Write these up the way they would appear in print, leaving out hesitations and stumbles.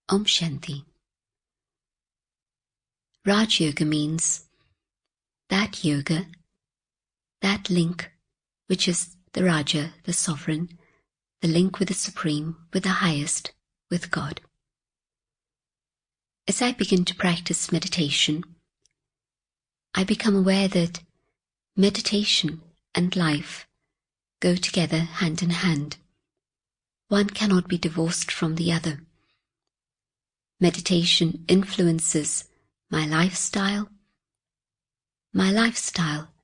Om Shanti. Raj Yoga means that yoga, that link which is the Raja, the sovereign, the link with the Supreme, with the highest, with God. As I begin to practice meditation, I become aware that meditation and life go together hand in hand. One cannot be divorced from the other. Meditation influences my lifestyle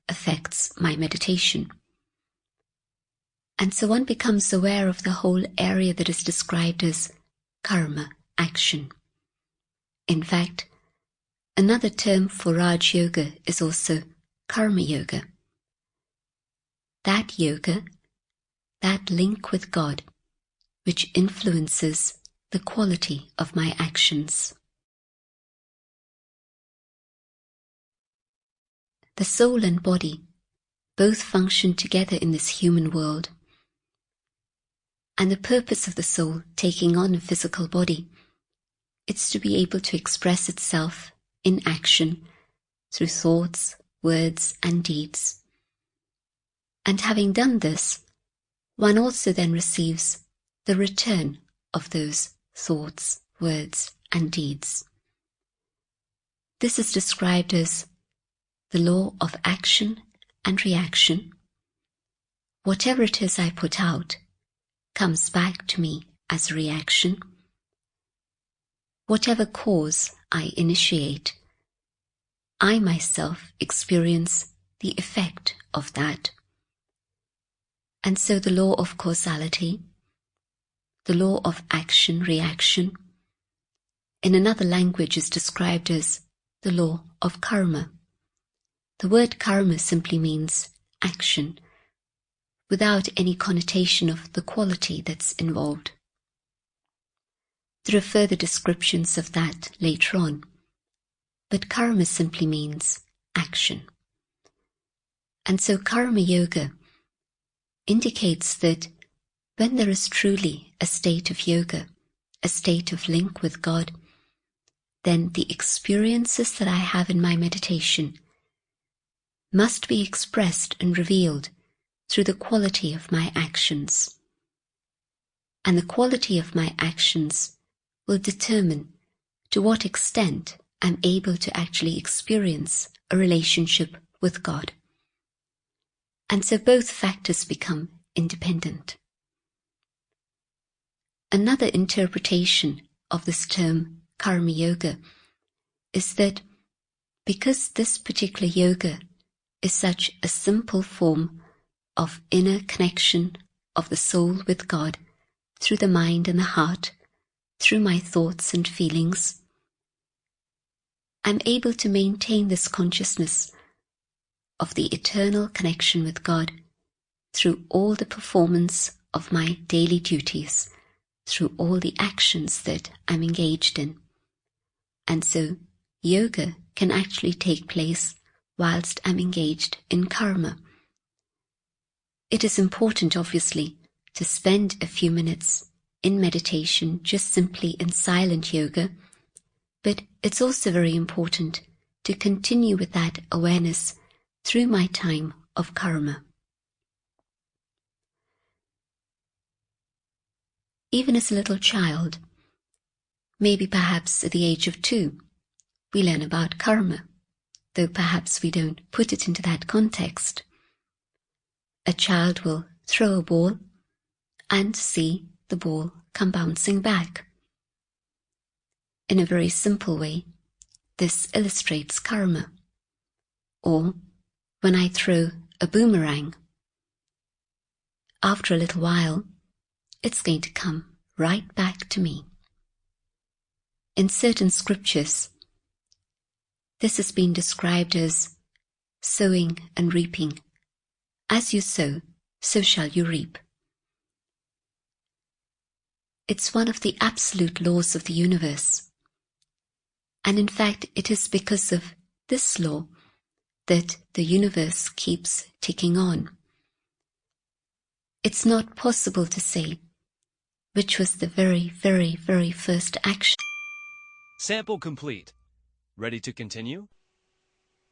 affects my meditation. And so one becomes aware of the whole area that is described as karma, action. In fact, another term for Raj Yoga is also Karma Yoga. That yoga, that link with God, which influences the quality of my actions. The soul and body both function together in this human world. And the purpose of the soul taking on a physical body is to be able to express itself in action through thoughts, words, and deeds. And having done this, one also then receives the return of those thoughts, words, and deeds. This is described as the law of action and reaction. Whatever it is I put out comes back to me as a reaction. Whatever cause I initiate, I myself experience the effect of that. And so the law of causality, the law of action-reaction, in another language is described as the law of karma. The word karma simply means action, without any connotation of the quality that's involved. There are further descriptions of that later on, but karma simply means action. And so karma yoga indicates that when there is truly a state of yoga, a state of link with God, then the experiences that I have in my meditation must be expressed and revealed through the quality of my actions. And the quality of my actions will determine to what extent I'm able to actually experience a relationship with God. And so both factors become independent. Another interpretation of this term karma yoga is that because this particular yoga is such a simple form of inner connection of the soul with God through the mind and the heart, through my thoughts and feelings, I'm able to maintain this consciousness of the eternal connection with God through all the performance of my daily duties, through all the actions that I'm engaged in. And so yoga can actually take place whilst I'm engaged in karma. It is important, obviously, to spend a few minutes in meditation, just simply in silent yoga, but it's also very important to continue with that awareness through my time of karma. Even as a little child, maybe perhaps at the age of 2, we learn about karma, though perhaps we don't put it into that context. A child will throw a ball and see the ball come bouncing back. In a very simple way, this illustrates karma. Or when I throw a boomerang, after a little while, it's going to come right back to me. In certain scriptures, this has been described as sowing and reaping. As you sow, so shall you reap. It's one of the absolute laws of the universe. And in fact, it is because of this law that the universe keeps ticking on. It's not possible to say which was the very, very, very first action Sample complete. Ready to continue?